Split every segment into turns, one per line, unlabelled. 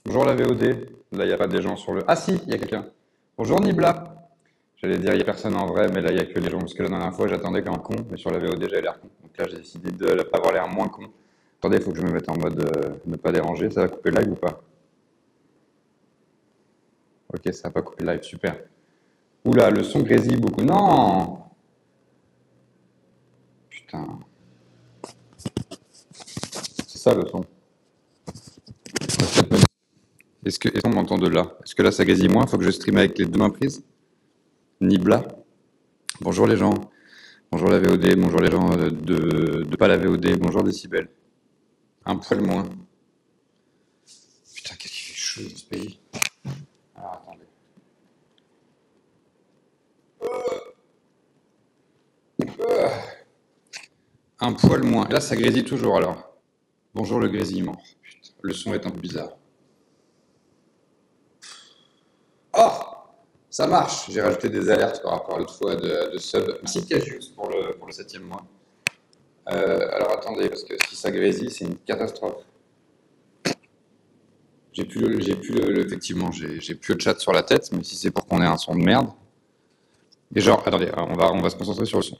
Bonjour la VOD. Là, il n'y a pas des gens sur le... Ah si, il y a quelqu'un. Bonjour Nibla. J'allais dire, il n'y a personne en vrai, mais là, il n'y a que les gens. Parce que la dernière fois, j'attendais comme un con, mais sur la VOD, j'avais l'air con. Donc là, j'ai décidé de ne pas avoir l'air moins con. Attendez, il faut que je me mette en mode ne pas déranger. Ça va couper le live ou pas? Ok, ça va pas couper le live, super. Oula, le son grésille beaucoup. Non! Putain, c'est ça le son. Est-ce qu'on m'entend de là? Est-ce que là, ça grésille moins? Faut que je stream avec les deux mains prises? Nibla. Bonjour les gens. Bonjour la VOD, bonjour les gens de pas la VOD, bonjour Décibel. Un poil moins. Putain, qu'est-ce qu'il fait chaud dans ce pays. Alors attendez. Un poil moins. Et là, ça grésille toujours alors. Bonjour le grésillement. Putain, le son est un peu bizarre. Oh! Ça marche. J'ai rajouté des alertes par rapport à l'autre fois de sub. Merci Cassius pour le 7e mois. Alors attendez, parce que si ça grésille, c'est une catastrophe. Effectivement, j'ai plus le chat sur la tête, mais si c'est pour qu'on ait un son de merde. Et genre, attendez, on va se concentrer sur le son.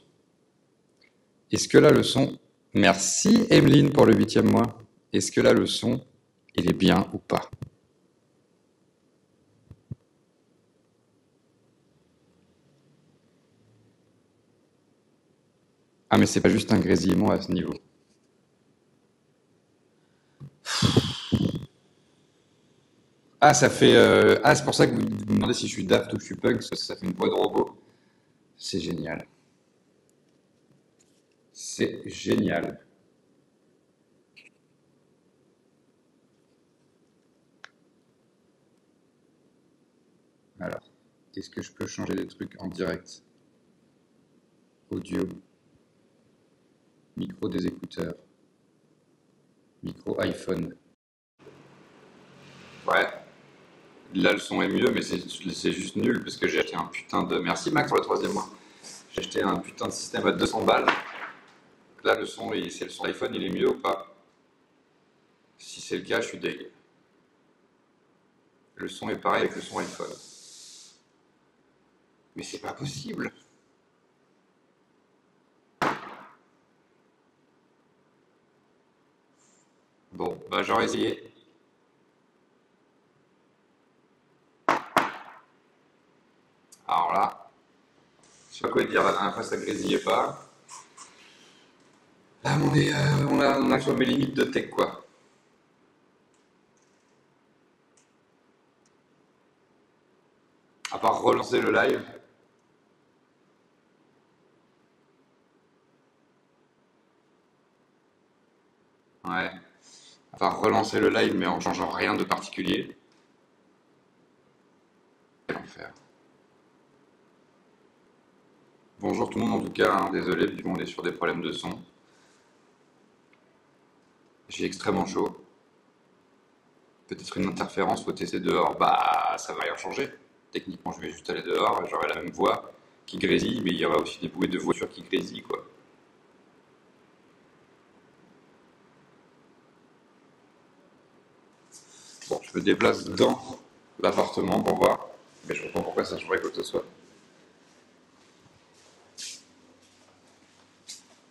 Est-ce que là le son... Merci Emeline pour le 8e mois. Est-ce que là le son, il est bien ou pas? Ah mais c'est pas juste un grésillement à ce niveau. Ah ça fait... Ah c'est pour ça que vous vous demandez si je suis daft ou je suis punk, parce que ça fait une voix de robot. C'est génial. C'est génial. Alors, est-ce que je peux changer des trucs en direct? Audio, micro des écouteurs, micro iPhone. Ouais, là le son est mieux, mais c'est juste nul parce que j'ai acheté un putain de... Merci Max pour le 3e mois. J'ai acheté un putain de système à 200 balles. Là le son, c'est le son iPhone, il est mieux ou pas? Si c'est le cas, je suis deg. Le son est pareil avec le son iPhone. Mais c'est pas possible. Bon, bah j'aurais essayé. Alors là, je sais pas quoi dire, la dernière fois ça grésillait pas. Là on a sur mes limites de tech quoi. À part relancer le live. Ouais. À part relancer le live mais en changeant rien de particulier. Quel enfer. Bonjour tout le monde en tout cas, hein, désolé, du coup on est sur des problèmes de son. J'ai extrêmement chaud. Peut-être une interférence, faut tester dehors. Bah ça va rien changer. Techniquement je vais juste aller dehors, j'aurai la même voix qui grésille, mais il y aura aussi des bruits de voiture qui grésillent quoi. Bon, je me déplace dans l'appartement pour voir, mais je comprends pourquoi ça changerait quoi que ce soit.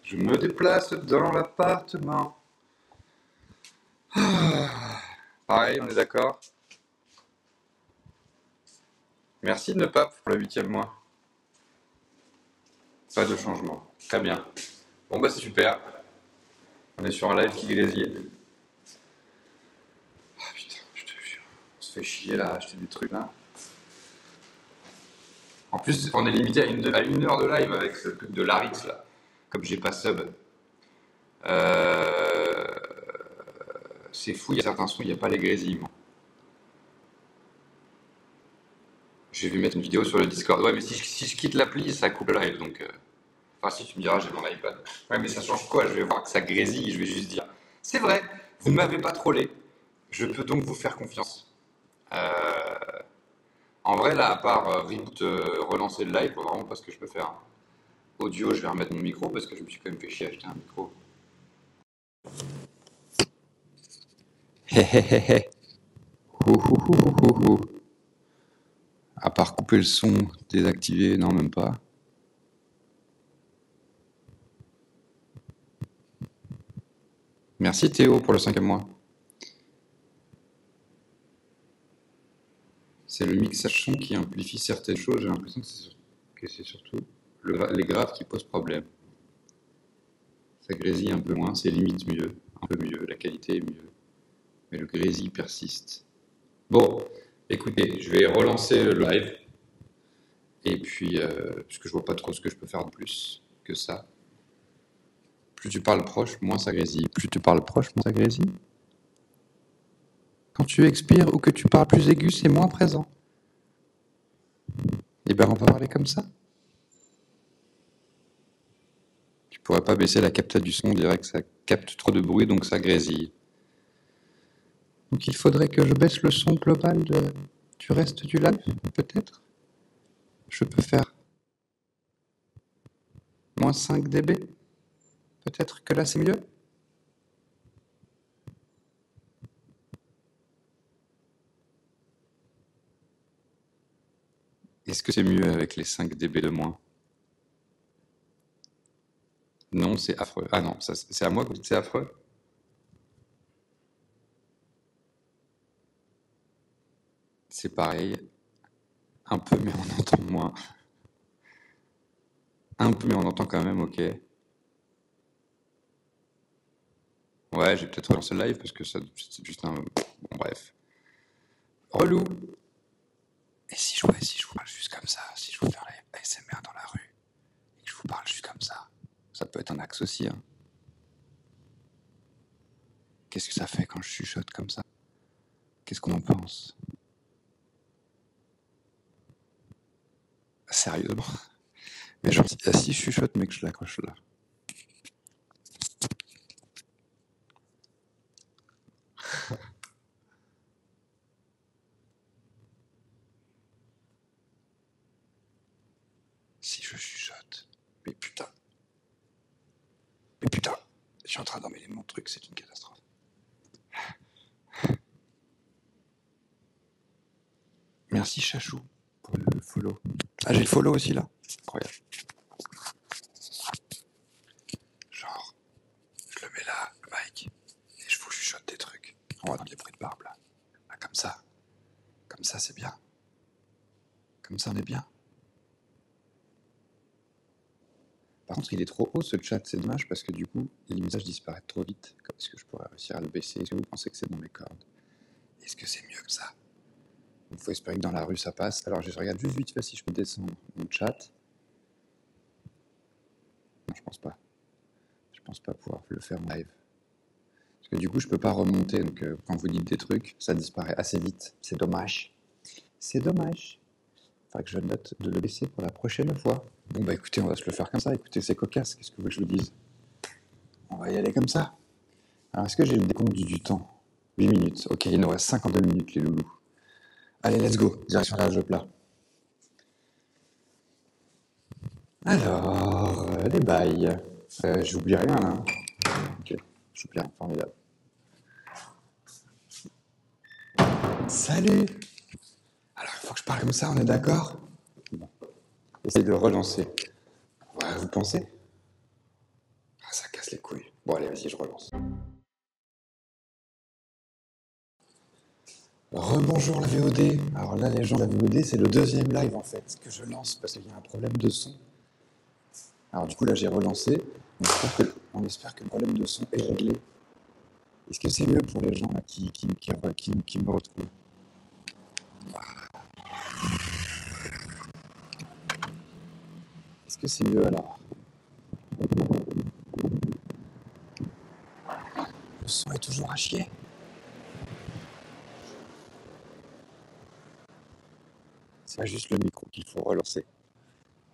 Je me déplace dans l'appartement. Pareil, on est d'accord. Merci de ne pas pour le 8e mois. Pas de changement. Très bien. Bon bah c'est super. On est sur un live qui grésille. Ah putain, je te jure. On se fait chier là à acheter des trucs là. En plus, on est limité à une heure de live avec ce truc de Larix là. Comme j'ai pas sub. Euh, c'est fou, il y a certains sons, il n'y a pas les grésillements. J'ai vu mettre une vidéo sur le Discord. Ouais, mais si je quitte l'appli, ça coupe le live. Donc, enfin, si tu me diras, j'ai mon iPad. Ouais, mais ça change quoi? Je vais voir que ça grésille. Je vais juste dire, c'est vrai, vous ne m'avez pas trollé. Je peux donc vous faire confiance. Euh, En vrai, là, à part reboot, relancer le live, je vois vraiment pas ce que je peux faire. Audio, je vais remettre mon micro parce que je me suis quand même fait chier à acheter un micro. Hé hé hé hé. Ouh, ouh, ouh, ouh, ouh. À part couper le son, désactiver, non, même pas. Merci Théo pour le 5e mois. C'est le mixage son qui amplifie certaines choses. J'ai l'impression que c'est surtout les graves qui posent problème. Ça grésille un peu moins, c'est limite mieux, un peu mieux, la qualité est mieux. Mais le grésil persiste. Bon, écoutez, je vais relancer le live. Et puis, puisque je vois pas trop ce que je peux faire de plus que ça. Plus tu parles proche, moins ça grésille. Plus tu parles proche, moins ça grésille. Quand tu expires ou que tu parles plus aigu, c'est moins présent. Eh bien, on va parler comme ça. Tu pourrais pas baisser la capta du son, on dirait que ça capte trop de bruit, donc ça grésille. Donc il faudrait que je baisse le son global du reste du live, peut-être. Je peux faire moins 5 dB. Peut-être que là c'est mieux. Est-ce que c'est mieux avec les 5 dB de moins? Non, c'est affreux. Ah non, c'est à moi que vous dites c'est affreux? C'est pareil. Un peu, mais on entend moins. Un peu, mais on entend quand même, ok. Ouais, j'ai peut-être relancé le live parce que ça, c'est juste un. Bon, bref. Relou! Et si je vous parle juste comme ça, si je vous fais un live ASMR dans la rue, et que je vous parle juste comme ça peut être un axe aussi, hein. Qu'est-ce que ça fait quand je chuchote comme ça? Qu'est-ce qu'on en pense? Sérieusement? Mais genre, si je chuchote, mais que je l'accroche là. Si je chuchote. Mais putain. Mais putain. Je suis en train d'emmêler mon truc, c'est une catastrophe. Merci Chachou pour le follow. Ah, j'ai le follow aussi là. Incroyable. Genre, je le mets là, le mic, et je vous chuchote des trucs. On va dans les bruits de barbe là. Ah, comme ça. Comme ça, c'est bien. Comme ça, on est bien. Par contre, il est trop haut ce chat, c'est dommage parce que du coup, les messages disparaissent trop vite. Est-ce que je pourrais réussir à le baisser? Est-ce que vous pensez que c'est dans mes cordes? Est-ce que c'est mieux que ça? Il faut espérer que dans la rue ça passe. Alors je regarde juste vite fait si je peux descendre mon chat. Non, je pense pas. Je pense pas pouvoir le faire en live. Parce que du coup, je peux pas remonter. Donc quand vous dites des trucs, ça disparaît assez vite. C'est dommage. C'est dommage. Faudrait que je note de le baisser pour la prochaine fois. Bon bah écoutez, on va se le faire comme ça. Écoutez, c'est cocasse. Qu'est-ce que vous voulez que je vous dise? On va y aller comme ça. Alors est-ce que j'ai le décompte du temps? 8 minutes. Ok, il nous reste 52 minutes les loulous. Allez, let's go. Direction la jeu plat. Alors, les bails. J'oublie rien là. Ok, j'oublie rien. Formidable. Salut! Alors, il faut que je parle comme ça, on est d'accord? Bon. Essayez de le relancer. Ouais, vous pensez? Ah, ça casse les couilles. Bon, allez, vas-y, je relance. Rebonjour la VOD. Alors là, les gens de la VOD, c'est le deuxième live en fait que je lance parce qu'il y a un problème de son. Alors du coup, là, j'ai relancé. On espère que le problème de son est réglé. Est-ce que c'est mieux pour les gens là, qui me retrouvent? Est-ce que c'est mieux alors? Le son est toujours à chier. C'est pas juste le micro qu'il faut relancer.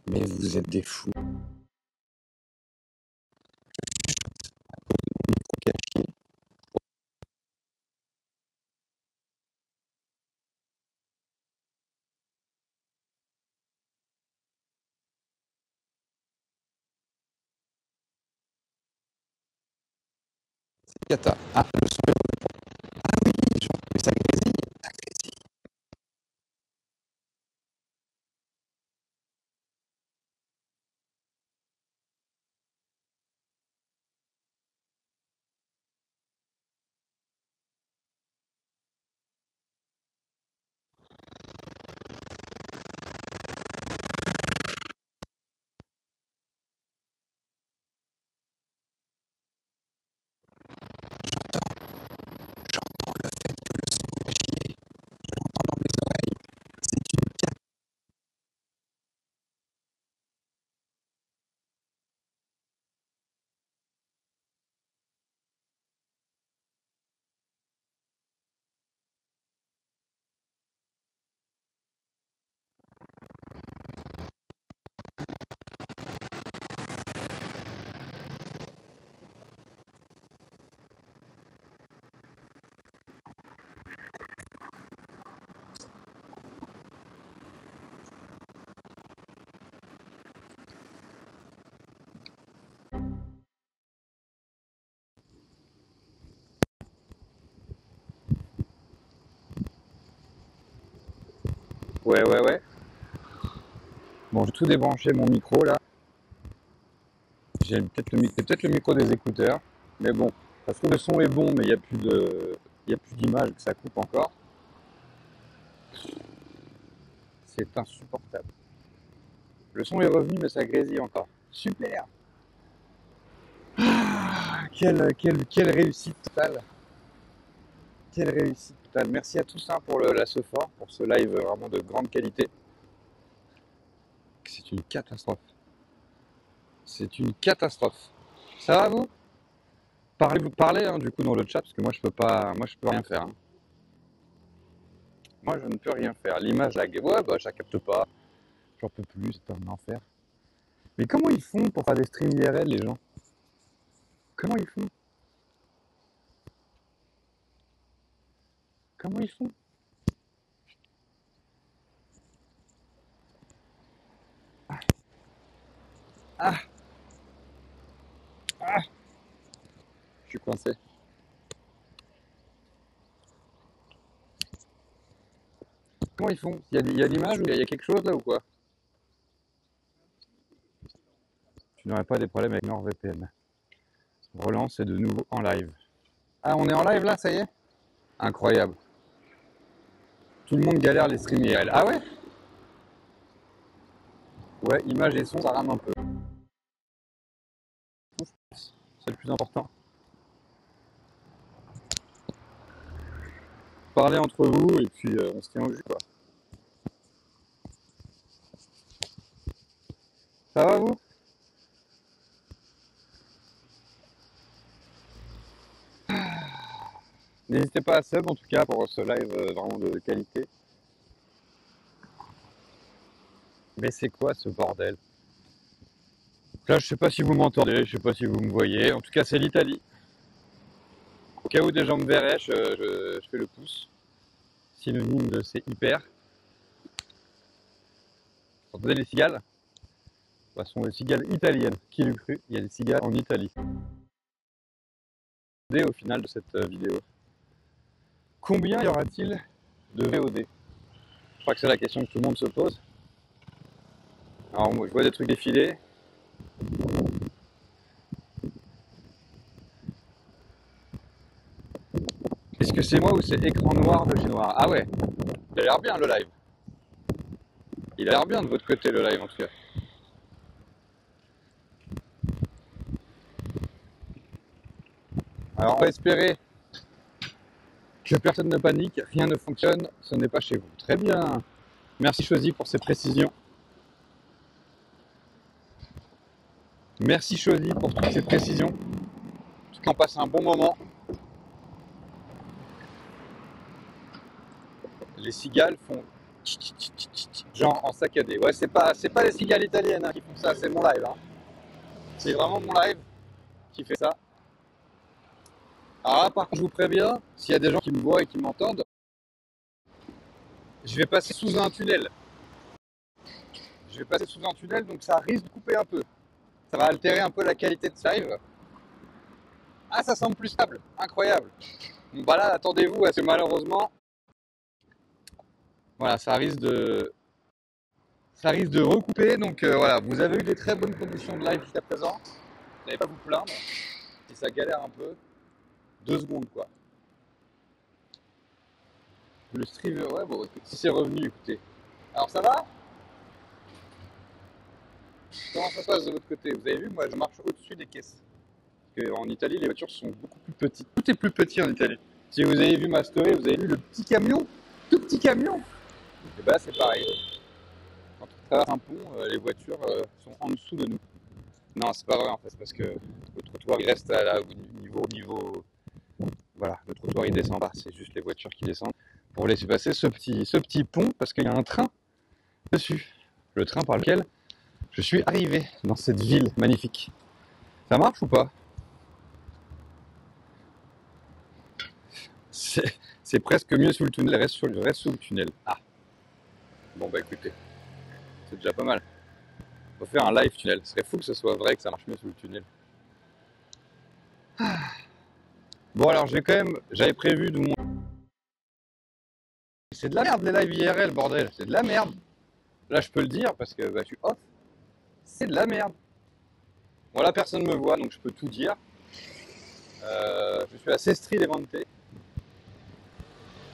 Mais vous êtes des fous. Le micro qui a chier. C'est cata. Ah, le son est... Ah oui, genre, mais ça grésille.
Ouais, ouais, ouais. Bon, j'ai tout débranché mon micro là. J'ai peut-être le micro des écouteurs. Mais bon, ça se trouve le son est bon, mais il y a plus d'image, que ça coupe encore. C'est insupportable. Le son est revenu, mais ça grésille encore. Super! Ah, quelle réussite totale! Quelle réussite totale! Merci à tous hein, pour la Sephora, pour ce live vraiment de grande qualité. C'est une catastrophe. C'est une catastrophe. Ça va vous? Vous parlez hein, du coup dans le chat parce que moi je peux pas, moi je peux rien faire. Hein. Moi je ne peux rien faire. L'image lag. Ouais bah je la capte pas. J'en peux plus, c'est un enfer. Mais comment ils font pour faire des streams IRL les gens? Comment ils font? Comment ils font? Ah, ah, je suis coincé. Comment ils font? Il y a l'image ou il y a quelque chose là ou quoi? Tu n'aurais pas des problèmes avec NordVPN. Roland, c'est de nouveau en live. Ah, on est en live là, ça y est? Incroyable. Tout le monde galère les streams IRL. Ah ouais? Ouais, image et son, ça rame un peu. C'est le plus important. Parlez entre vous et puis on se tient au jus quoi. Ça va vous? N'hésitez pas à sub en tout cas pour ce live vraiment de qualité. Mais c'est quoi ce bordel? Là je sais pas si vous m'entendez, je sais pas si vous me voyez. En tout cas c'est l'Italie. Au cas où des gens me verraient, je fais le pouce. Synonyme de c'est hyper. Vous entendez les cigales? Ce sont des cigales italiennes. Qui l'eût cru? Il y a des cigales en Italie. Au final de cette vidéo. Combien y aura-t-il de VOD? Je crois que c'est la question que tout le monde se pose. Alors moi je vois des trucs défiler. Est-ce que c'est moi ou c'est écran noir de chez Noir? Ah ouais, il a l'air bien le live. Il a l'air bien de votre côté le live en tout cas. Alors on va espérer que personne ne panique, rien ne fonctionne, ce n'est pas chez vous. Très bien. Merci Choisi pour ces précisions. Merci Choisi pour toutes ces précisions. En tout cas on passe un bon moment. Les cigales font genre en saccadé. Ouais, c'est pas les cigales italiennes hein, qui font ça, c'est mon live. Hein. C'est vraiment mon live qui fait ça. Alors là, par contre, je vous préviens, s'il y a des gens qui me voient et qui m'entendent, je vais passer sous un tunnel. Je vais passer sous un tunnel, donc ça risque de couper un peu. Ça va altérer un peu la qualité de ce live. Ah, ça semble plus stable. Incroyable. Bon, bah là, attendez-vous, parce que malheureusement, voilà, ça risque de recouper. Donc voilà, vous avez eu des très bonnes conditions de live jusqu'à présent. Vous n'allez pas vous plaindre. Si ça galère un peu, 2 secondes quoi. Le stream, ouais, bon, si c'est revenu, écoutez. Alors ça va? Comment ça se passe de votre côté? Vous avez vu, moi je marche au-dessus des caisses. Parce qu'en Italie, les voitures sont beaucoup plus petites. Tout est plus petit en Italie. Si vous avez vu ma story, vous avez vu le petit camion, tout petit camion. Et bah c'est pareil. Quand on traverse un pont, les voitures sont en dessous de nous. Non, c'est pas vrai en fait, c'est parce que le trottoir il reste au niveau. Voilà, le trottoir il descend pas, c'est juste les voitures qui descendent pour laisser passer ce petit pont parce qu'il y a un train dessus. Le train par lequel je suis arrivé dans cette ville magnifique. Ça marche ou pas? C'est presque mieux sous le tunnel, reste sous le tunnel. Ah, bon bah écoutez, c'est déjà pas mal. On va faire un live tunnel. Ce serait fou que ce soit vrai que ça marche mieux sous le tunnel. Bon alors j'avais prévu de C'est de la merde les lives IRL, bordel, c'est de la merde. Là, je peux le dire parce que je suis off. C'est de la merde. Bon, là, personne me voit, donc je peux tout dire. Je suis à Sestri Levante.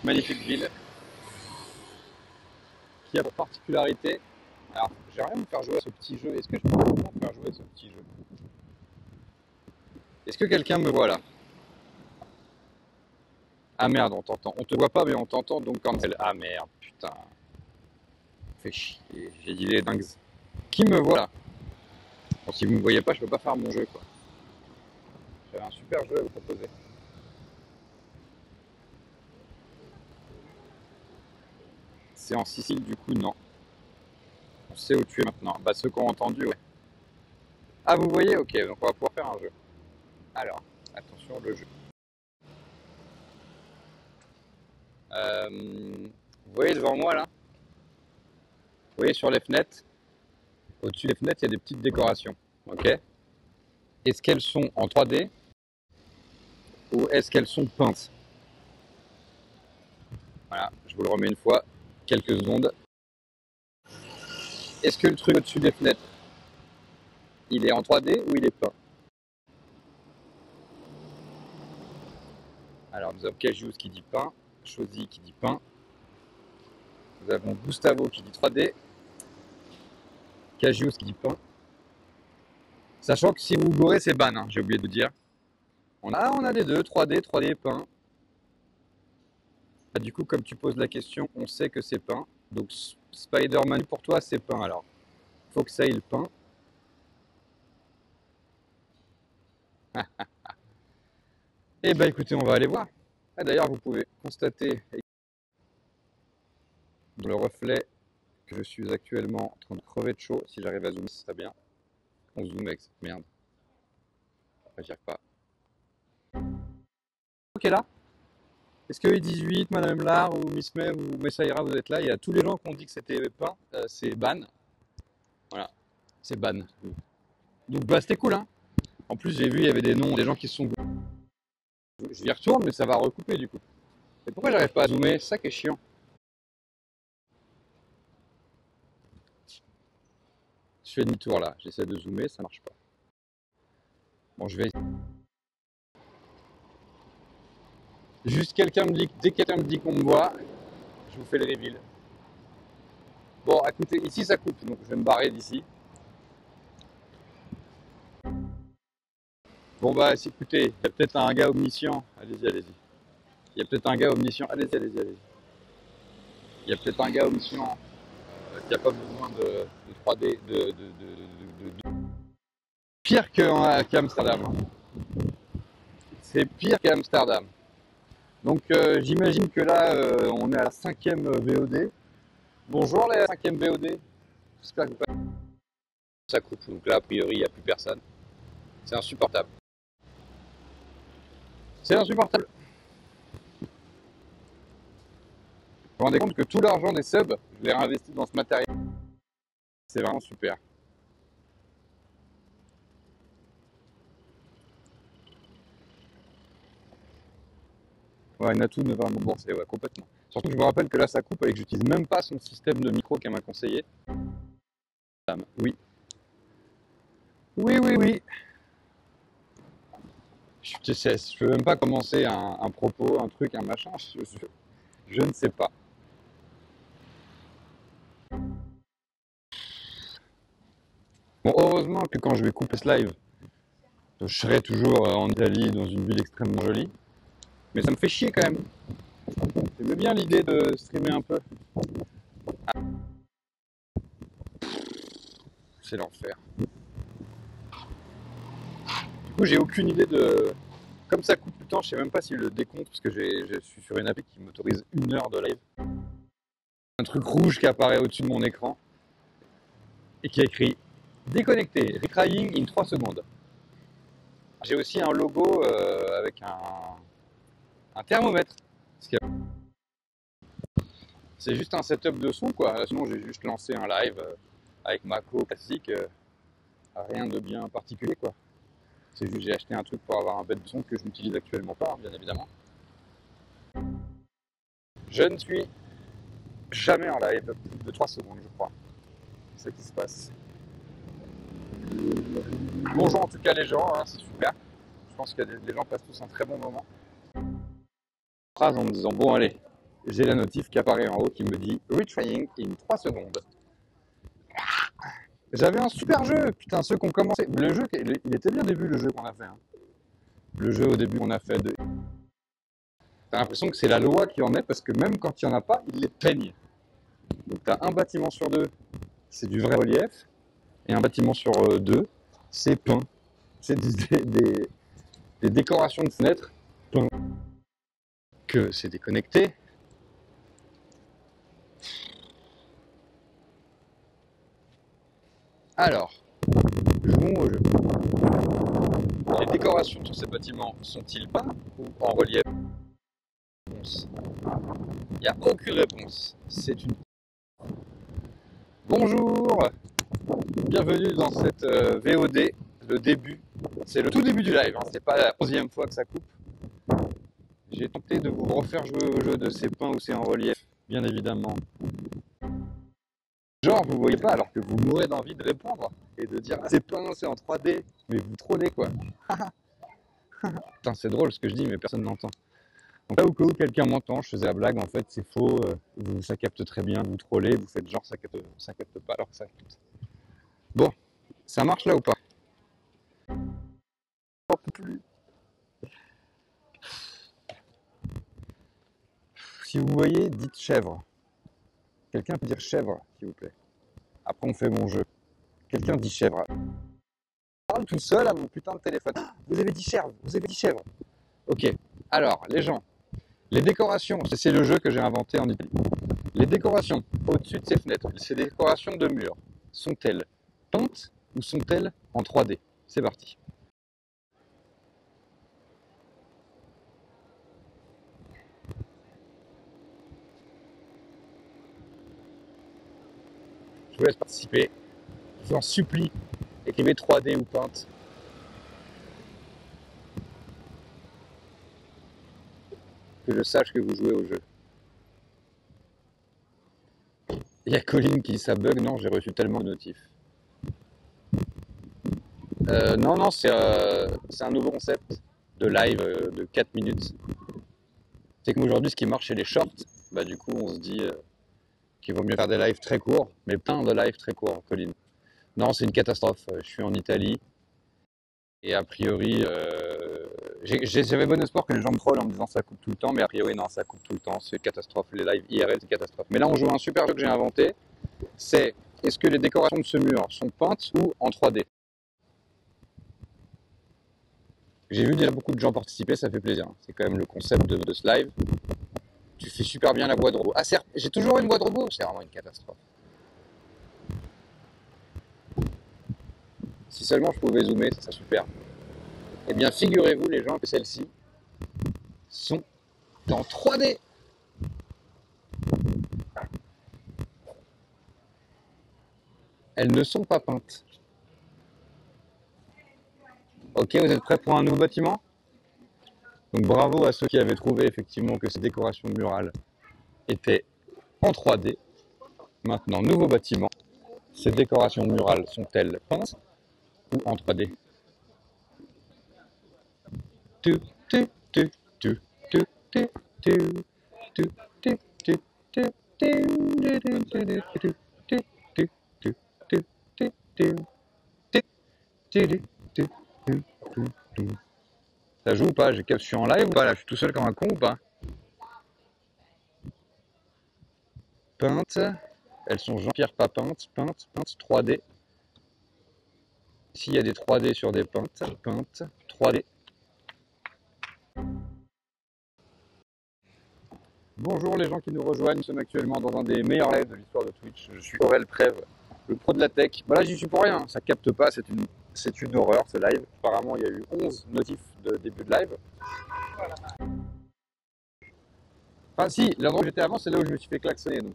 Magnifique ville. Qui a pour particularité. Alors, j'aimerais me faire jouer à ce petit jeu. Est-ce que je peux vraiment me faire jouer à ce petit jeu? Est-ce que quelqu'un me voit là? Ah merde, on t'entend. On te voit pas, mais on t'entend, donc cancel. Ah merde, putain. Fait chier, j'ai dit les dingues. Qui me voit là? Bon, si vous me voyez pas, je peux pas faire mon jeu, quoi. J'avais un super jeu à vous proposer. C'est en Sicile, du coup, non. On sait où tu es maintenant. Bah, ceux qui ont entendu, ouais. Ah, vous voyez? Ok, donc on va pouvoir faire un jeu. Alors, attention, le jeu. Vous voyez devant moi, là? Vous voyez sur les fenêtres? Au-dessus des fenêtres, il y a des petites décorations. Ok? Est-ce qu'elles sont en 3D ou est-ce qu'elles sont peintes? Voilà, je vous le remets une fois, quelques secondes. Est-ce que le truc au-dessus des fenêtres, il est en 3D ou il est peint? Alors, nous avons Cajius qui dit peint, Chosy qui dit peint. Nous avons Gustavo qui dit 3D, Cajius qui dit peint. Sachant que si vous gourez, c'est ban, hein, j'ai oublié de vous dire. On a des deux, 3D, 3D peint. Ah, du coup, comme tu poses la question, on sait que c'est peint. Donc, Spider-Man, pour toi, c'est peint alors. Faut que ça aille le peint. Eh ben, écoutez, on va aller voir. Ah, d'ailleurs, vous pouvez constater dans le reflet que je suis actuellement en train de crever de chaud. Si j'arrive à zoomer, ce serait bien. On zoome avec cette merde. J'y arrive pas. Ok, là. Est-ce que 18, Madame Lard ou Miss May ou Messaïra, vous êtes là? Il y a tous les gens qui ont dit que c'était peint. C'est ban. Voilà. C'est ban. Donc, bah, c'était cool, hein. En plus, j'ai vu, il y avait des noms, des gens qui se sont. Je y retourne, mais ça va recouper du coup. Et pourquoi j'arrive pas à zoomer? C'est ça qui est chiant. Je fais demi-tour là, j'essaie de zoomer, ça marche pas. Bon, je vais. Juste quelqu'un me dit, dès que quelqu'un me dit qu'on me voit, je vous fais le reveal. Bon, écoutez, ici ça coupe, donc je vais me barrer d'ici. Bon bah, écoutez, il y a peut-être un gars omniscient. Allez-y, allez-y. Il y a peut-être un gars omniscient. Allez-y, allez-y, allez-y. Il y a peut-être un gars omniscient qui n'a pas besoin de 3D, pire qu'Amsterdam. C'est pire qu'Amsterdam. Donc j'imagine que là, on est à la 5e VOD. Bonjour la 5e VOD. J'espère que vous passez. Ça coupe, donc là, a priori, il n'y a plus personne. C'est insupportable. C'est insupportable. Vous vous rendez compte que tout l'argent des subs, je l'ai réinvesti dans ce matériel. C'est vraiment super. Ouais, Natou ne va me bourser, ouais, complètement. Surtout que je vous rappelle que là, ça coupe et que j'utilise même pas son système de micro qu'elle m'a conseillé. Oui. Oui, oui, oui. Je peux même pas commencer un propos, un truc, un machin. Je ne sais pas. Bon, heureusement que quand je vais couper ce live, je serai toujours en Italie, dans une ville extrêmement jolie. Mais ça me fait chier quand même. J'aime bien l'idée de streamer un peu. Ah. C'est l'enfer. Du coup, j'ai aucune idée de. Comme ça coupe tout le temps, je sais même pas s'il le décompte parce que je suis sur une appli qui m'autorise 1 heure de live. Un truc rouge qui apparaît au-dessus de mon écran et qui écrit déconnecté, recrying in 3 secondes. J'ai aussi un logo avec un thermomètre. C'est juste un setup de son quoi. Sinon j'ai juste lancé un live avec Mako classique, rien de bien particulier quoi. C'est juste j'ai acheté un truc pour avoir un bête de son que je n'utilise actuellement pas, bien évidemment. Je ne suis jamais en live plus de 3 secondes, je crois. C'est ce qui se passe. Bonjour en tout cas les gens, hein, c'est super. Je pense que les gens passent tous un très bon moment. Phrase en me disant bon allez, j'ai la notif qui apparaît en haut qui me dit retrying in 3 secondes. J'avais un super jeu, putain, ceux qui ont commencé. Le jeu, il était bien au début le jeu qu'on a fait. Hein. Le jeu au début qu'on a fait de. T'as l'impression que c'est la loi qui en est parce que même quand il n'y en a pas, ils les peignent. Donc t'as un bâtiment sur deux, c'est du vrai relief, et un bâtiment sur deux, c'est peint. C'est des décorations de fenêtres peintes. Que c'est déconnecté. Alors, jouons au jeu. Les décorations sur ces bâtiments sont-ils peints ou en relief? Il n'y a aucune réponse. C'est une... Bonjour, bienvenue dans cette VOD, le début. C'est le tout début du live, hein. C'est pas la 11e fois que ça coupe. J'ai tenté de vous refaire jouer au jeu de c'est peint ou c'est en relief, bien évidemment. Genre, vous voyez pas alors que vous mourrez d'envie de répondre et de dire ah, c'est peint, c'est en 3D, mais vous trollez quoi. Putain, c'est drôle ce que je dis, mais personne n'entend. Donc là, au cas où quelqu'un m'entend, je faisais la blague, en fait, c'est faux, ça capte très bien, vous trollez, vous faites genre ça capte pas alors que ça capte. Bon, ça marche là ou pas? J'en peux plus. Si vous voyez, dites chèvre. Quelqu'un peut dire chèvre, s'il vous plaît. Après, on fait mon jeu. Quelqu'un dit chèvre. Je parle tout seul à mon putain de téléphone. Ah, vous avez dit chèvre, vous avez dit chèvre. Ok, alors, les gens, les décorations, c'est le jeu que j'ai inventé en Italie. Les décorations au-dessus de ces fenêtres, ces décorations de murs, sont-elles peintes ou sont-elles en 3D? C'est parti. Je vous laisse participer. Je vous en supplie, écrivez 3D ou peinte. Que je sache que vous jouez au jeu. Il y a Colline qui dit ça bug, non, j'ai reçu tellement de notifs. Non, c'est un nouveau concept de live de 4 minutes. C'est que aujourd'hui, ce qui marche, c'est les shorts. Bah, du coup, on se dit qu'il vaut mieux faire des lives très courts, mais plein de lives très courts, Colline. Non, c'est une catastrophe. Je suis en Italie. Et a priori, j'avais bon espoir que les gens me trollent en me disant ça coupe tout le temps, mais a priori, non, ça coupe tout le temps. C'est une catastrophe. Les lives IRL, c'est une catastrophe. Mais là, on joue à un super jeu que j'ai inventé. C'est est-ce que les décorations de ce mur sont peintes ou en 3D? J'ai vu déjà beaucoup de gens participer, ça fait plaisir. C'est quand même le concept de ce live. Tu fais super bien la voix de robot. Ah, j'ai toujours une voix de robot, c'est vraiment une catastrophe. Si seulement je pouvais zoomer, ça serait super. Eh bien, figurez-vous, les gens, que celles-ci sont en 3D. Elles ne sont pas peintes. Ok, vous êtes prêts pour un nouveau bâtiment? Donc bravo à ceux qui avaient trouvé effectivement que ces décorations murales étaient en 3D. Maintenant, nouveau bâtiment. Ces décorations murales sont-elles peintes ou en 3D? Ça joue ou pas? Je suis en live ou pas là? Je suis tout seul comme un con ou pas? Peintes. Elles sont Jean-Pierre pas peintes. Peintes 3D. Ici il y a des 3D sur des peintes. Peintes 3D. Bonjour les gens qui nous rejoignent. Nous sommes actuellement dans un des meilleurs lives de l'histoire de Twitch. Je suis Aurel Prève, le pro de la tech. Voilà, j'y suis pour rien. Ça capte pas. C'est une horreur ce live. Apparemment, il y a eu 11 notifs de début de live. Enfin, si, l'endroit où j'étais avant, c'est là où je me suis fait klaxonner. Donc,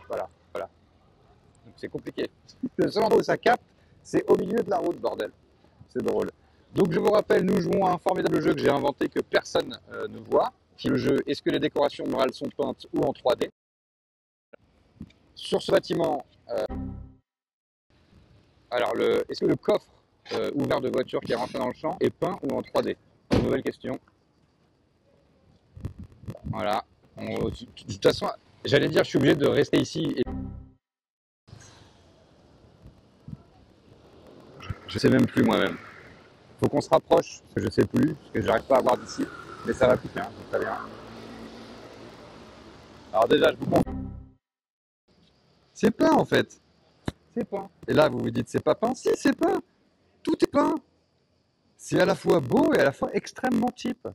voilà. Donc, c'est compliqué. Le seul endroit où ça capte, c'est au milieu de la route, bordel. C'est drôle. Donc, je vous rappelle, nous jouons à un formidable jeu que j'ai inventé que personne ne voit. Qui est le jeu Est-ce que les décorations murales sont peintes ou en 3D? Sur ce bâtiment, alors est-ce que le coffre ouvert de voiture qui est rentré dans le champ est peint ou en 3D? Nouvelle question. Voilà. De toute façon, j'allais dire, je suis obligé de rester ici. Et... je sais même plus moi-même. Faut qu'on se rapproche, parce que je sais plus, parce que j'arrive pas à voir d'ici. Mais ça va couper, hein, très bien. Alors déjà, je vous montre. C'est peint en fait. C'est peint. Et là, vous vous dites, c'est pas peint? Si, c'est peint. Tout est peint. C'est à la fois beau et à la fois extrêmement cheap.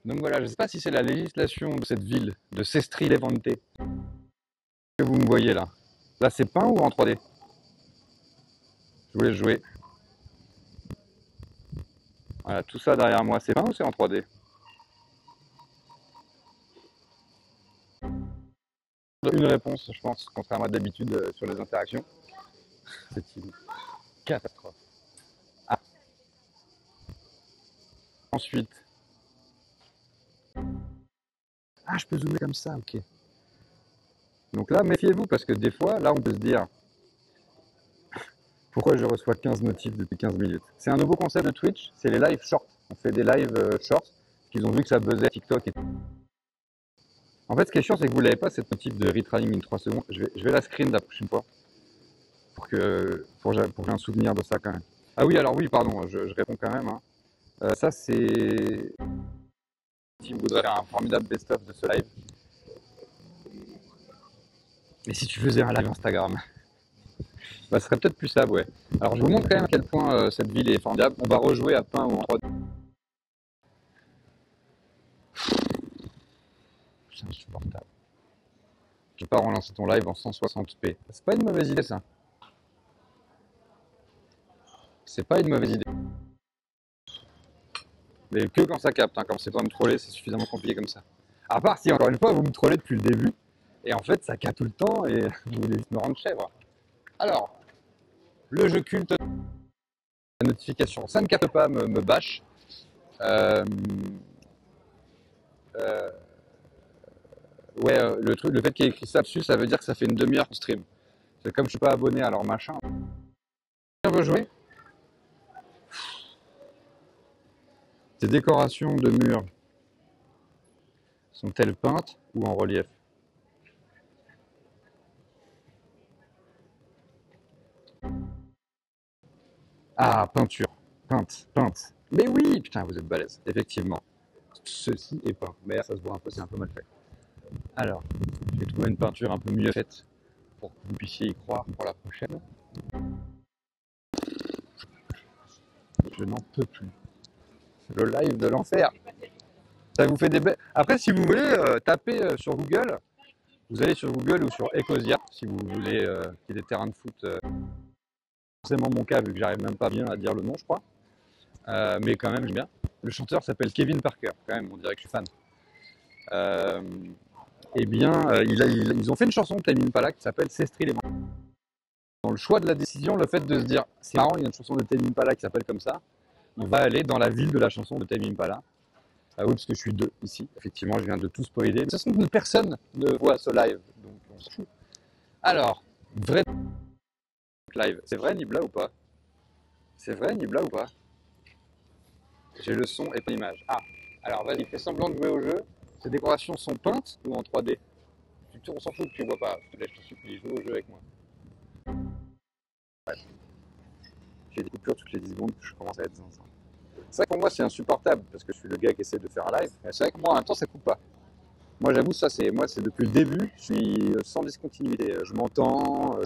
Donc voilà, je ne sais pas si c'est la législation de cette ville, de Sestri Levante, que vous me voyez là. Là, c'est peint ou en 3D? Je voulais jouer. Voilà, tout ça derrière moi, c'est peint ou c'est en 3D? Une réponse, je pense, contrairement à d'habitude sur les interactions. C'est une catastrophe. Ah. Ensuite. Ah, je peux zoomer comme ça, ok. Donc là, méfiez-vous, parce que des fois, là, on peut se dire pourquoi je reçois 15 notifs depuis 15 minutes. C'est un nouveau concept de Twitch, c'est les live shorts. On fait des live shorts, qu'ils ont vu que ça buzzait TikTok. En fait, ce qui est chiant, c'est que vous l'avez pas, cette notif de retraining in 3 secondes. Je vais la screen la prochaine fois, pour que j'ai un souvenir de ça quand même. Ah oui, alors oui, pardon, je réponds quand même. Hein. Ça, c'est... Si vous voudrez faire un formidable best-of de ce live. Et si tu faisais un live Instagram, bah, ce serait peut-être plus ça, ouais. Alors, je vous montre quand même à quel point cette ville est formidable. On va rejouer à peint ou en 3D. C'est insupportable. Tu peux pas relancer ton live en 160p. C'est pas une mauvaise idée, ça. C'est pas une mauvaise idée. Mais que quand ça capte, hein. Quand c'est pas me troller, c'est suffisamment compliqué comme ça. À part si, encore une fois, vous me trollez depuis le début, et en fait, ça capte tout le temps, et vous voulez vite me rendre chèvre. Alors, le jeu culte, la notification, ça ne capte pas, me bâche. Le fait qu'il y ait écrit ça dessus, ça veut dire que ça fait une demi-heure qu'on stream. C'est comme je suis pas abonné à leur machin. On veut jouer. Ces décorations de murs sont-elles peintes ou en relief? Ah, peinture. Peinte. Mais oui, putain, vous êtes balèze. Effectivement. Ceci est peint. Mais là, ça se voit un peu, c'est un peu mal fait. Alors, je vais trouver une peinture un peu mieux faite pour que vous puissiez y croire pour la prochaine. Je n'en peux plus. C'est le live de l'enfer. Ça vous fait des belles... Après, si vous voulez, taper sur Google. Vous allez sur Google ou sur Ecosia, si vous voulez qu'il y ait des terrains de foot. Forcément mon cas, vu que j'arrive même pas bien à dire le nom, je crois. Mais quand même, j'aime bien. Le chanteur s'appelle Kevin Parker, quand même, on dirait que je suis fan. Eh bien, ils ont fait une chanson de Tame Impala qui s'appelle Sestri Levante. Dans le choix de la décision, le fait de se dire, c'est marrant, il y a une chanson de Tame Impala qui s'appelle comme ça, on va aller dans la ville de la chanson de Tame Impala. Ah oui, parce que je suis deux ici. Effectivement, je viens de tout spoiler. Mais de toute façon, personne ne voit ce live, donc on s'en fout. Alors, vrai live, c'est vrai Nibla ou pas? C'est vrai Nibla ou pas? J'ai le son et pas l'image. Ah, alors vas-y, fais semblant de jouer au jeu. Ces décorations sont peintes ou en 3D? On s'en fout que tu vois pas. Là, je te supplie, joue au jeu avec moi. Ouais. J'ai des coupures toutes les 10 secondes, je commence à être zinzin. C'est vrai que pour moi, c'est insupportable parce que je suis le gars qui essaie de faire un live. Mais c'est vrai que moi, en même temps, ça coupe pas. Moi, j'avoue, ça, c'est depuis le début, je suis sans discontinuité. Je m'entends.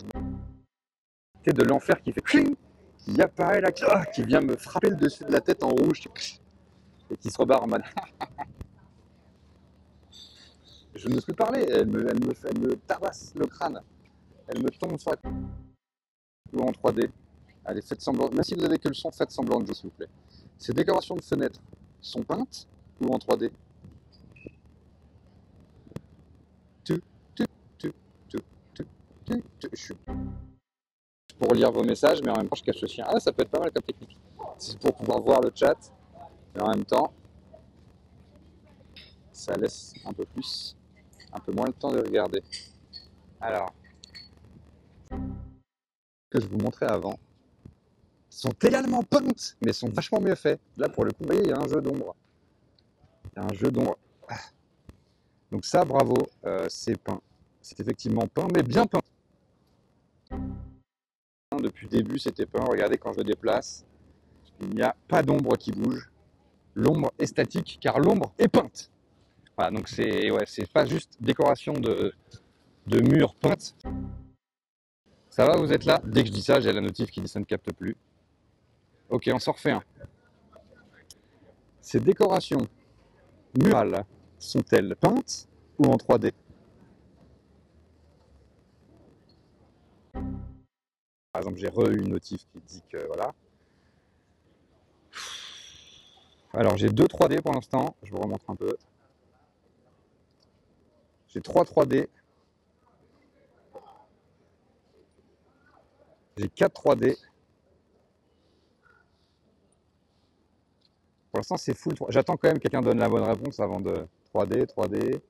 C'est de l'enfer qui fait cling, qui apparaît là, qui vient me frapper le dessus de la tête en rouge et qui se rebarre en mode. Je ne peux plus parler, elle me tabasse le crâne. Elle me tombe sur la tête. Ou en 3D. Allez, faites semblant. Même si vous avez que le son, faites semblant de jeu, s'il vous plaît. Ces décorations de fenêtres sont peintes ou en 3D? Je suis pour lire vos messages, mais en même temps, je cache le chien. Ah, ça peut être pas mal comme technique. C'est pour pouvoir voir le chat, mais en même temps, ça laisse un peu moins le temps de regarder. Alors, que je vous montrais avant sont également peintes, mais sont vachement mieux faits. Là, pour le coup, vous voyez, il y a un jeu d'ombre. Il y a un jeu d'ombre. Donc ça, bravo, c'est peint. C'est effectivement peint, mais bien peint. Depuis le début, c'était peint. Regardez, quand je le déplace, il n'y a pas d'ombre qui bouge. L'ombre est statique, car l'ombre est peinte. Voilà, donc c'est pas juste décoration de murs peintes. Ça va, vous êtes là? Dès que je dis ça, j'ai la notif qui dit ça ne capte plus. Ok, on s'en refait un. Ces décorations murales sont-elles peintes ou en 3D? Par exemple, j'ai eu une notif qui dit que voilà. Alors, j'ai 2 3D pour l'instant. Je vous remontre un peu. J'ai 3 3D. J'ai 4 3D. Pour l'instant, c'est full 3D. J'attends quand même que quelqu'un donne la bonne réponse avant de 3D, 3D,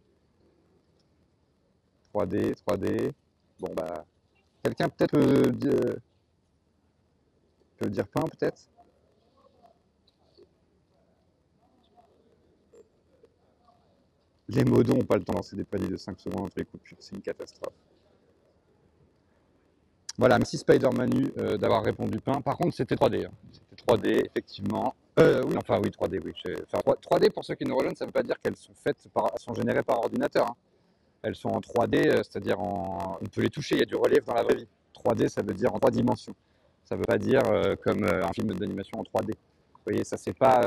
3D, 3D. Bon, bah, quelqu'un peut-être peut dire peint, peut-être? Les modos n'ont pas le temps de lancer des paliers de 5 secondes entre les coups de pute. C'est une catastrophe. Voilà, merci Spider-Manu d'avoir répondu peint. Par contre, c'était 3D. Hein. C'était 3D, effectivement. Oui, enfin oui, 3D, oui. Enfin, 3D, pour ceux qui nous rejoignent, ça ne veut pas dire qu'elles sont sont générées par ordinateur. Hein. Elles sont en 3D, c'est-à-dire on peut les toucher, il y a du relief dans la vraie vie. 3D, ça veut dire en 3 dimensions. Ça ne veut pas dire comme un film d'animation en 3D. Vous voyez, ça c'est pas,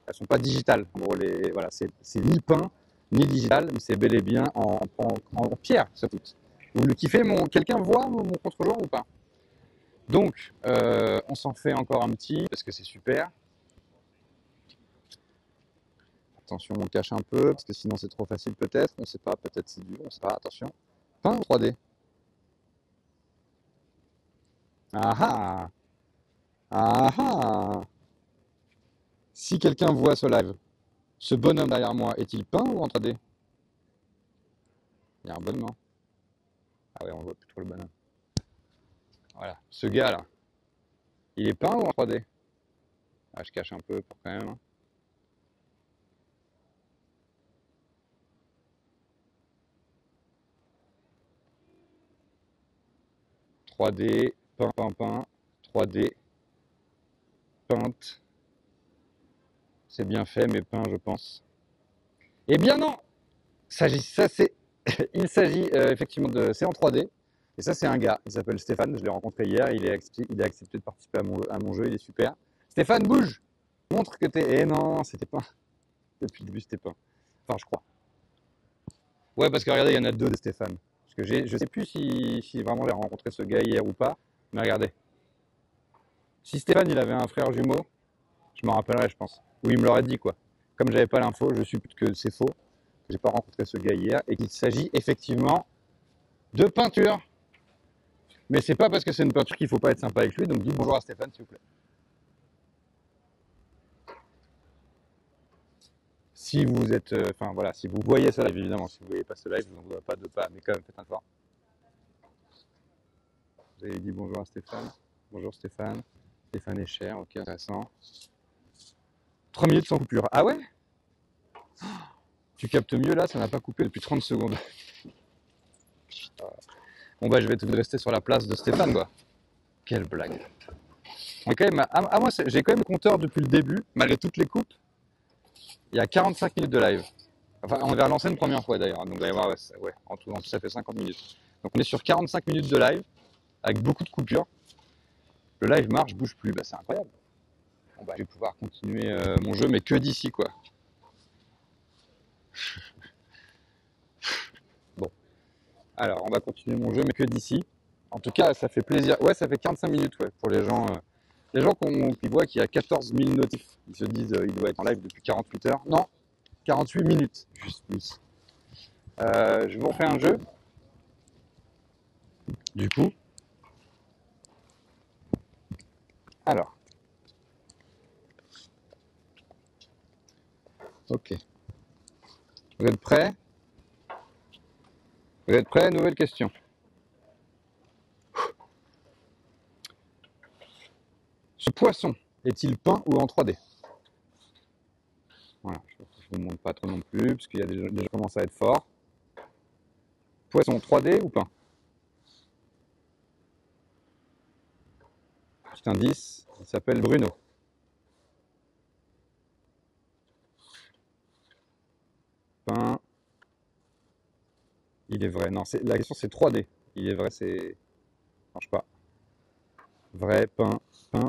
elles sont pas digitales. En gros, voilà, c'est ni peint, ni digital, mais c'est bel et bien en pierre, ça tout. Vous le kiffez, quelqu'un voit mon contre-jour ou pas? Donc, on s'en fait encore un petit, parce que c'est super. Attention, on cache un peu, parce que sinon c'est trop facile peut-être. On ne sait pas, peut-être c'est dur, on ne sait pas, attention. Peint 3D. Ah ah! Ah ah! Si quelqu'un voit ce live, ce bonhomme derrière moi, est-il peint ou en 3D? Il y a un bonhomme, non? Ah ouais, on voit plus trop le bonhomme. Voilà, ce gars-là, il est peint ou en 3D? Ah, je cache un peu pour quand même. 3D, peint, 3D, peinte. C'est bien fait, mais peint, je pense. Eh bien non! Il s'agit effectivement c'est en 3D. Et ça, c'est un gars. Il s'appelle Stéphane. Je l'ai rencontré hier. Il a accepté de participer à mon jeu. Il est super. Stéphane, bouge! Montre que t'es. Eh non, c'était pas. Depuis le début, c'était pas. Enfin, je crois. Ouais, parce que regardez, il y en a 2 de Stéphane. Parce que je sais plus si vraiment j'ai rencontré ce gars hier ou pas. Mais regardez. Si Stéphane, il avait un frère jumeau, je m'en rappellerais, je pense. Ou il me l'aurait dit, quoi. Comme j'avais pas l'info, je suppose que c'est faux. Que j'ai pas rencontré ce gars hier. Et qu'il s'agit effectivement de peinture. Mais c'est pas parce que c'est une peinture qu'il faut pas être sympa avec lui. Donc dites bonjour à Stéphane, s'il vous plaît. Si vous êtes, enfin voilà, si vous voyez ce live, évidemment, si vous voyez pas ce live, je vous en voudrais pas de pas, mais quand même, faites un effort. Vous avez dit bonjour à Stéphane. Bonjour Stéphane. Stéphane est cher, ok, intéressant. 3 minutes sans coupure. Ah ouais? Tu captes mieux là, ça n'a pas coupé depuis 30 secondes. Bon bah je vais rester sur la place de Stéphane, quoi. Quelle blague. Mais quand même, moi j'ai quand même le compteur depuis le début, malgré toutes les coupes. Il y a 45 minutes de live. Enfin, on va relancer une première fois d'ailleurs. Donc, vous allez voir, ouais, en tout, ça fait 50 minutes. Donc, on est sur 45 minutes de live, avec beaucoup de coupures. Le live marche, bouge plus. Bah, c'est incroyable. Bon, bah, je vais pouvoir continuer mon jeu, mais que d'ici, quoi. Bon. Alors, on va continuer mon jeu, mais que d'ici. En tout cas, ça fait plaisir. Ouais, ça fait 45 minutes, ouais, pour les gens. Les gens qui voient qu'il y a 14 000 notifs. Ils se disent, il doit être en live depuis 48 heures. Non, 48 minutes, juste plus. Je vous refais un jeu. Du coup. Alors. Ok. Vous êtes prêts? Vous êtes prêts? Nouvelle question. Ce poisson est-il peint ou en 3D? Voilà, je ne vous montre pas trop non plus, parce qu'il y a déjà commence à être fort. Poisson 3D ou peint? Petit indice, il s'appelle Bruno. Peint. Il est vrai. Non, la question c'est 3D. Il est vrai, c'est. Ça marche pas. Vrai, peint,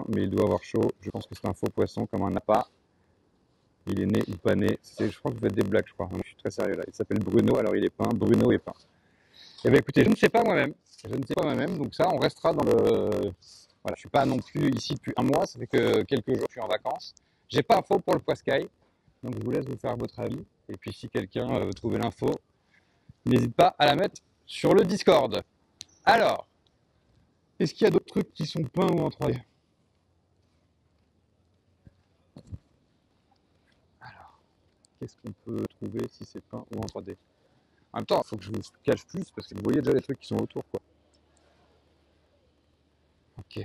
mais il doit avoir chaud. Je pense que c'est un faux poisson, comme un appât. Il est né ou pas né. Je crois que vous faites des blagues, je crois. Non, je suis très sérieux là. Il s'appelle Bruno, alors il est peint. Bruno est peint. Eh bien écoutez, je ne sais pas moi-même. Je ne sais pas moi-même, donc ça, on restera dans le. Voilà, je suis pas non plus ici depuis un mois, ça fait que quelques jours que je suis en vacances. J'ai pas info pour le poiscaille, donc je vous laisse vous faire votre avis. Et puis si quelqu'un veut trouver l'info, n'hésite pas à la mettre sur le Discord. Alors, est-ce qu'il y a d'autres trucs qui sont peints ou en 3D? Alors, qu'est-ce qu'on peut trouver si c'est peint ou en 3D? En même temps, il faut que je vous cache plus parce que vous voyez déjà les trucs qui sont autour, quoi. Ok.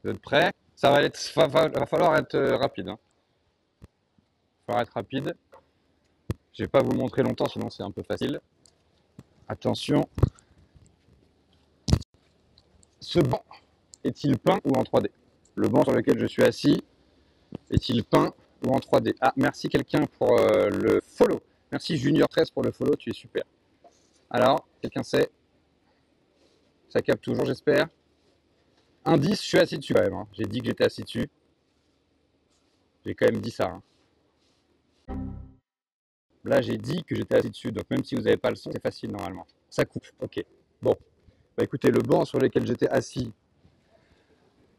Vous êtes prêts? Ça va falloir être rapide. Hein. Il va falloir être rapide. Je vais pas vous le montrer longtemps, sinon c'est un peu facile. Attention. Ce banc est-il peint ou en 3D? Le banc sur lequel je suis assis est-il peint ou en 3D? Ah, merci quelqu'un pour le follow. Merci Junior13 pour le follow, tu es super. Alors, quelqu'un sait? Ça capte toujours, j'espère. Indice, je suis assis dessus quand même. Hein. J'ai dit que j'étais assis dessus. J'ai quand même dit ça. Hein. Là, j'ai dit que j'étais assis dessus. Donc, même si vous n'avez pas le son, c'est facile normalement. Ça coupe. Ok. Bon. Bah écoutez, le banc sur lequel j'étais assis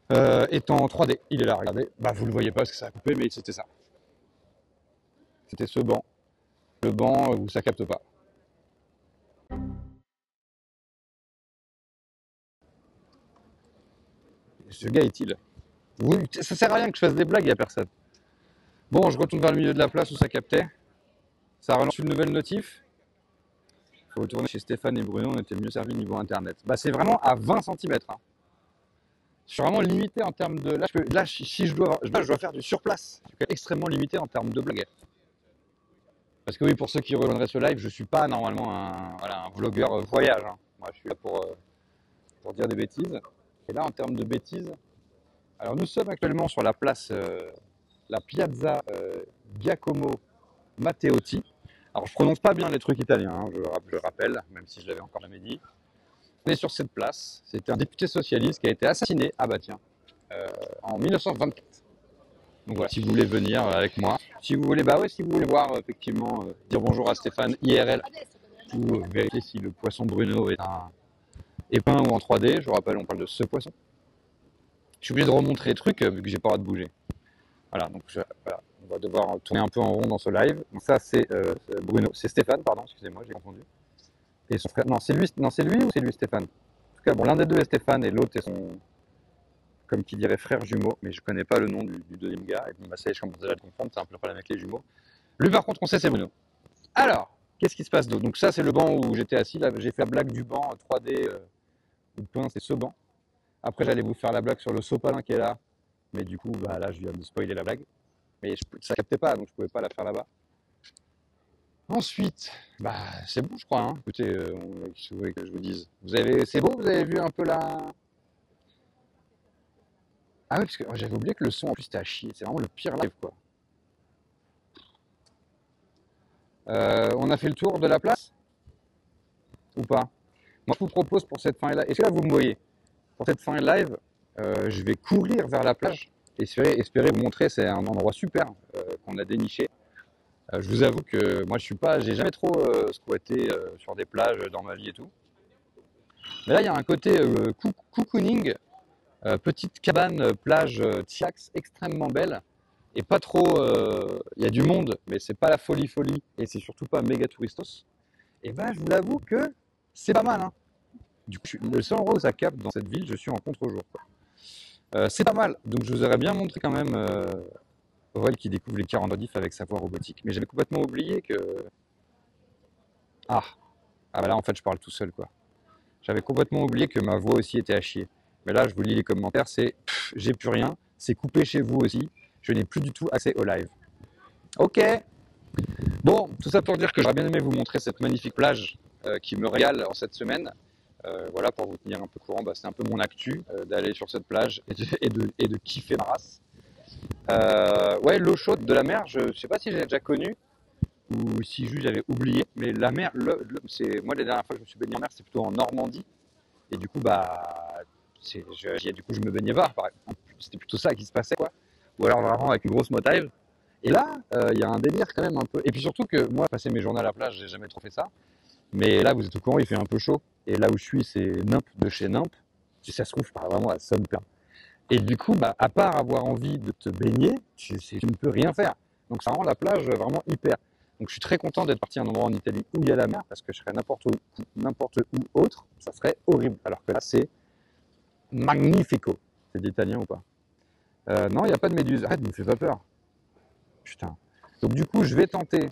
est en 3D. Il est là, regardez. Bah, vous le voyez pas parce que ça a coupé, mais c'était ça. C'était ce banc. Le banc où ça capte pas. Ce gars est-il? Oui, ça sert à rien que je fasse des blagues, il n'y a personne. Bon, je retourne vers le milieu de la place où ça captait. Ça relance une nouvelle notif. Il faut retourner chez Stéphane et Bruno, on était mieux servis niveau internet. Bah, c'est vraiment à 20 cm. Hein. Je suis vraiment limité en termes de. Là, si je dois faire du surplace. Je suis extrêmement limité en termes de blagues. Parce que oui, pour ceux qui rejoindraient ce live, je ne suis pas normalement un vlogueur voyage. Hein. Moi, je suis là pour dire des bêtises. Et là, en termes de bêtises, alors nous sommes actuellement sur la place, la Piazza Giacomo Matteotti. Alors, je prononce pas bien les trucs italiens, hein, je rappelle, même si je l'avais encore jamais dit. On est sur cette place. C'était un député socialiste qui a été assassiné, ah bah tiens, en 1924. Donc voilà, si vous voulez venir avec moi, si vous voulez, bah ouais, si vous voulez voir effectivement, dire bonjour à Stéphane IRL, ou vérifier si le poisson Bruno est peint ou en 3D, je vous rappelle, on parle de ce poisson. Je suis obligé de remontrer les trucs vu que j'ai pas le droit de bouger. Voilà, donc voilà, on va devoir tourner un peu en rond dans ce live. Donc ça c'est Bruno, c'est Stéphane, pardon, excusez-moi, j'ai confondu. Et son frère, non c'est lui ou c'est lui Stéphane? En tout cas, bon, l'un des deux est Stéphane et l'autre est son, comme qui dirait frère jumeau, mais je connais pas le nom du deuxième gars. Et bon, bah, ça y est, je commence déjà à le comprendre, c'est un peu le problème avec les jumeaux. Lui par contre, on sait c'est Bruno. Alors, qu'est-ce qui se passe d'autre? Donc ça c'est le banc où j'étais assis, là j'ai fait la blague du banc 3D où peint, c'est ce banc. Après j'allais vous faire la blague sur le sopalin qui est là. Mais du coup, bah, là, je viens de spoiler la blague. Mais ça captait pas, donc je pouvais pas la faire là-bas. Ensuite, bah, c'est bon, je crois. Hein. Écoutez, qu'est-ce que vous voulez que je vous dise? C'est beau, vous avez vu un peu la. Ah oui, parce que j'avais oublié que le son, en plus, c'était à chier. C'est vraiment le pire live, quoi. On a fait le tour de la place? Ou pas? Moi, je vous propose pour cette fin live. Est-ce que là, vous me voyez? Pour cette fin live, je vais courir vers la plage. Espérer vous montrer, c'est un endroit super qu'on a déniché. Je vous avoue que moi j'ai jamais trop squatté sur des plages dans ma vie et tout. Mais là il y a un côté cocooning, petite cabane plage Tiax extrêmement belle et pas trop. Il y a du monde, mais c'est pas la folie et c'est surtout pas méga touristos. Et ben je vous l'avoue que c'est pas mal. Hein. Du coup, le seul endroit où ça capte dans cette ville, je suis en contre-jour. C'est pas mal, donc je vous aurais bien montré quand même Aurel qui découvre les 40 modifs avec sa voix robotique. Mais j'avais complètement oublié que... Ah bah là en fait je parle tout seul quoi. J'avais complètement oublié que ma voix aussi était à chier. Mais là, je vous lis les commentaires, c'est « j'ai plus rien », c'est coupé chez vous aussi, je n'ai plus du tout accès au live. Ok. Bon, tout ça pour dire que j'aurais bien aimé vous montrer cette magnifique plage qui me régale en cette semaine. Voilà, pour vous tenir un peu courant, c'est un peu mon actu d'aller sur cette plage et de kiffer ma race. Ouais, l'eau chaude de la mer, je ne sais pas si j'ai déjà connu ou si juste j'avais oublié, mais la mer, c'est moi la dernière fois que je me suis baigné en mer, c'est plutôt en Normandie, et du coup du coup je me baignais pas, c'était plutôt ça qui se passait quoi, ou alors vraiment avec une grosse motive. Et là, il y a un délire quand même un peu, et puis surtout que moi, passer mes journées à la plage, j'ai jamais trop fait ça, mais là vous êtes au courant, il fait un peu chaud, et là où je suis, c'est Nimp de chez Nimp, si ça se trouve, je pars vraiment à Sonneplain. Et du coup, à part avoir envie de te baigner, tu ne peux rien faire. Donc ça rend la plage vraiment hyper. Donc je suis très content d'être parti à un endroit en Italie où il y a la mer, parce que je serais n'importe où autre, ça serait horrible. Alors que là, c'est magnifico. C'est de l'italien ou pas? Non, il n'y a pas de méduse. Arrête, ne me fais pas peur. Putain. Donc du coup, je vais tenter,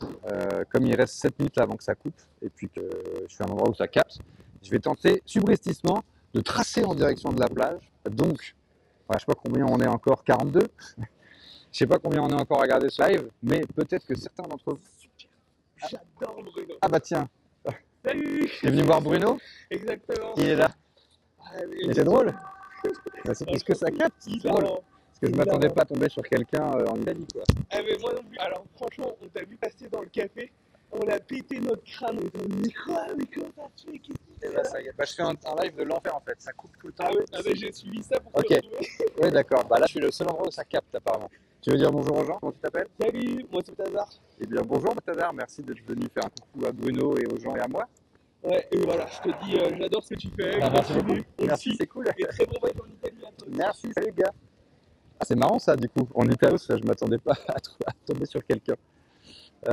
comme il reste 7 minutes avant que ça coupe, et puis que je suis à un endroit où ça capte, je vais tenter subrepticement de tracer en direction de la plage. Donc, je ne sais pas combien on est encore, 42. Je ne sais pas combien on est encore à regarder ce live, mais peut-être que certains d'entre vous...
J'adore Bruno.
Ah bah tiens,
Salut.
t'es venu voir Bruno?
Exactement.
Il est là. Et c'est drôle. C'est parce que ça capte, c'est drôle. Parce que je ne m'attendais pas à tomber sur quelqu'un en Italie, quoi.
Ah mais moi non plus. Alors franchement, on t'a vu passer dans le café, on a pété notre crâne, on était en mais quoi ça se fait? Qu'est-ce que
Et bah ça y est. Je fais un live de l'enfer en fait, ça coupe tout le temps.
Ah ouais, j'ai suivi ça pour te
Ok.
retrouver.
Oui d'accord, là je suis le seul endroit où ça capte apparemment. Tu veux dire bonjour aux gens? Comment tu t'appelles?
Salut, moi c'est Tazar.
Eh bien bonjour Tazar, merci d'être venu faire un coucou à Bruno et aux gens et à moi.
Ouais, et voilà, je te dis, j'adore ce que tu fais.
Merci beaucoup. Merci, c'est cool.
Et très bon voyage en Italie à toi.
Merci, salut gars. Ah, c'est marrant ça du coup, en Italie, je ne m'attendais pas à tomber sur quelqu'un.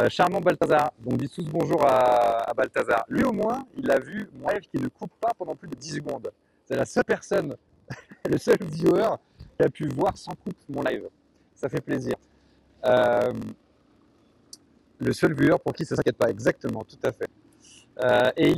Charmant Balthazar, donc on dit tous bonjour à Balthazar. Lui au moins, il a vu mon live qui ne coupe pas pendant plus de 10 secondes. C'est la seule personne, le seul viewer qui a pu voir sans coupe mon live. Ça fait plaisir. Le seul viewer pour qui ça ne s'inquiète pas, exactement, tout à fait. Et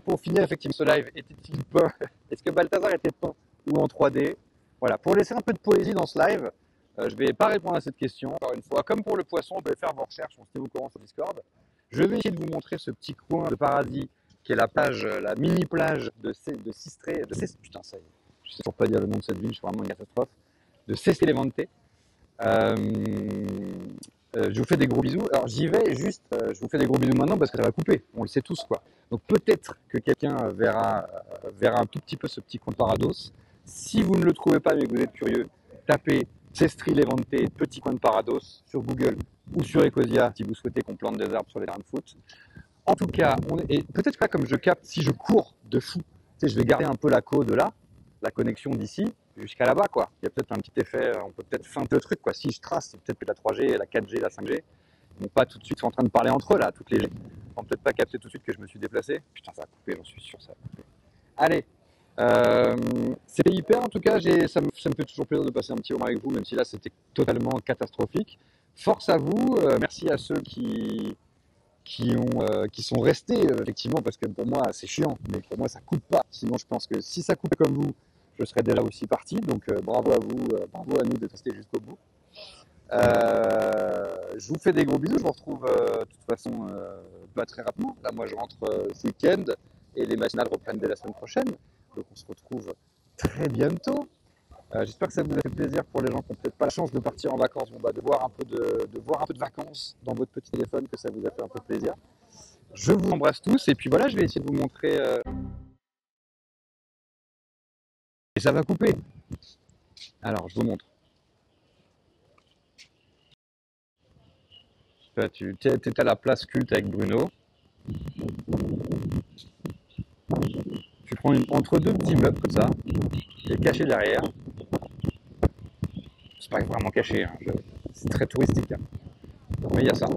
pour finir effectivement ce live, était-il peint? Est-ce que Balthazar était peint ou en 3D? Voilà, pour laisser un peu de poésie dans ce live, je ne vais pas répondre à cette question, encore une fois. Comme pour le poisson, vous pouvez faire vos recherches, on se tient au courant sur Discord. Je vais essayer de vous montrer ce petit coin de paradis qui est la plage, la mini plage de Sistré, putain ça y est, je ne sais toujours pas dire le nom de cette ville, je suis vraiment une catastrophe, de Sestélevante. Je vous fais des gros bisous. Alors j'y vais juste, je vous fais des gros bisous maintenant parce que ça va couper, on le sait tous quoi. Donc peut-être que quelqu'un verra un tout petit peu ce petit coin de Parados. Si vous ne le trouvez pas mais que vous êtes curieux, tapez Sestri Levante, petit coin de Parados sur Google ou sur Ecosia si vous souhaitez qu'on plante des arbres sur les terrains de foot. En tout cas, et peut-être pas comme je capte, si je cours de fou, tu sais, je vais garder un peu la côte de là, la connexion d'ici jusqu'à là-bas quoi. Il y a peut-être un petit effet, on peut peut-être feinter le truc quoi. Si je trace, c'est peut-être que la 3G, la 4G, la 5G n'ont pas tout de suite sont en train de parler entre eux là, toutes les G. Ils vont peut-être pas capter tout de suite que je me suis déplacé. Putain, ça a coupé, j'en suis sûr, ça a coupé. Allez, c'était hyper en tout cas, ça me fait toujours plaisir de passer un petit moment avec vous, même si là c'était totalement catastrophique. Force à vous, merci à ceux qui sont restés effectivement, parce que pour moi c'est chiant, mais pour moi ça coupe pas. Sinon je pense que si ça coupait comme vous, je serais déjà aussi parti. Donc bravo à vous, bravo à nous d'être restés jusqu'au bout. Je vous fais des gros bisous. Je vous retrouve de toute façon pas très rapidement. Là, moi, je rentre ce week-end et les matinales reprennent dès la semaine prochaine. Donc, on se retrouve très bientôt. J'espère que ça vous a fait plaisir pour les gens qui n'ont peut-être pas la chance de partir en vacances, de voir un peu de vacances dans votre petit téléphone, que ça vous a fait un peu plaisir. Je vous embrasse tous et puis voilà, je vais essayer de vous montrer. Et ça va couper. Alors, je vous montre. Là, tu étais à la place culte avec Bruno. Tu prends entre deux petits meubles comme ça, et caché derrière. C'est pas vraiment caché, hein, c'est très touristique. Hein. Mais il y a ça.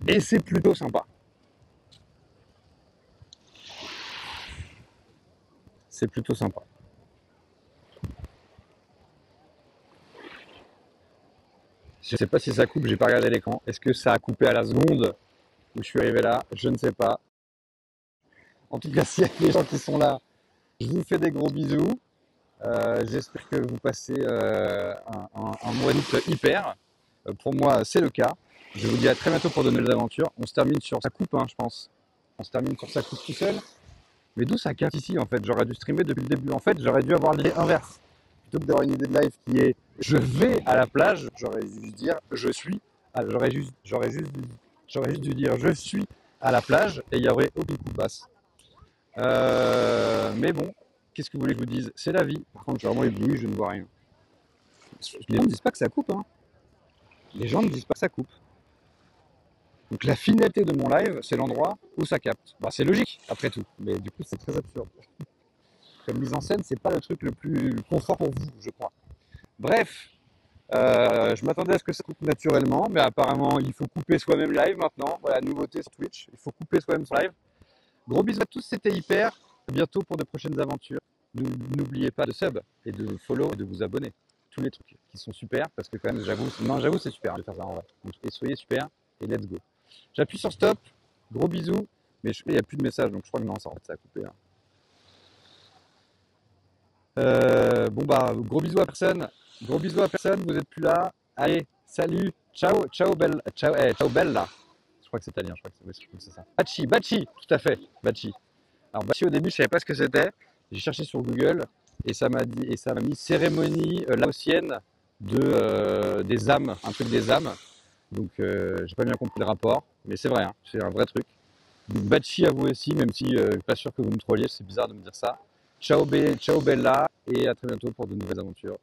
Et c'est plutôt sympa. C'est plutôt sympa. Je sais pas si ça coupe, j'ai pas regardé l'écran. Est-ce que ça a coupé à la seconde où je suis arrivé là? Je ne sais pas. En tout cas, s'il y a des gens qui sont là, je vous fais des gros bisous. J'espère que vous passez un mois d'août hyper. Pour moi, c'est le cas. Je vous dis à très bientôt pour de nouvelles aventures. On se termine sur sa coupe, hein, je pense. On se termine sur sa coupe tout seul. Mais d'où ça capte ici, en fait? J'aurais dû streamer depuis le début. En fait, j'aurais dû avoir l'idée inverse. Plutôt que d'avoir une idée de live qui est je vais à la plage, j'aurais dû dire je suis. J'aurais juste dû dire je suis à la plage et il n'y aurait aucune coupe basse. Mais bon, qu'est-ce que vous voulez que je vous dise? C'est la vie. Par contre, je suis vraiment ébloui, je ne vois rien. Les gens ne disent pas que ça coupe, hein. Les gens ne disent pas que ça coupe. Donc la finalité de mon live, c'est l'endroit où ça capte. Bah, c'est logique, après tout. Mais du coup, c'est très absurde. Comme mise en scène, c'est pas le truc le plus confort pour vous, je crois. Bref, je m'attendais à ce que ça coupe naturellement, mais apparemment, il faut couper soi-même live maintenant. Voilà, nouveauté sur Twitch, il faut couper soi-même son live. Gros bisous à tous, c'était hyper. À bientôt pour de prochaines aventures. N'oubliez pas de sub et de follow et de vous abonner. Tous les trucs qui sont super, parce que quand même, j'avoue, c'est super de faire ça en vrai. Donc, et soyez super et let's go. J'appuie sur stop, gros bisous, mais il n'y a plus de message, donc je crois que non, ça a coupé. Hein. Bon bah, gros bisous à personne, vous êtes plus là. Allez, salut, ciao, ciao bella, ciao bella. Je crois que c'est italien, je crois que c'est ça. Baci, tout à fait, Baci. Alors Baci au début, je savais pas ce que c'était. J'ai cherché sur Google et ça m'a mis cérémonie laotienne des âmes, un truc des âmes. Donc j'ai pas bien compris le rapport, mais c'est vrai, hein, c'est un vrai truc. Donc Baci à vous aussi, même si je suis pas sûr que vous me trolliez, c'est bizarre de me dire ça. Ciao Bella et à très bientôt pour de nouvelles aventures.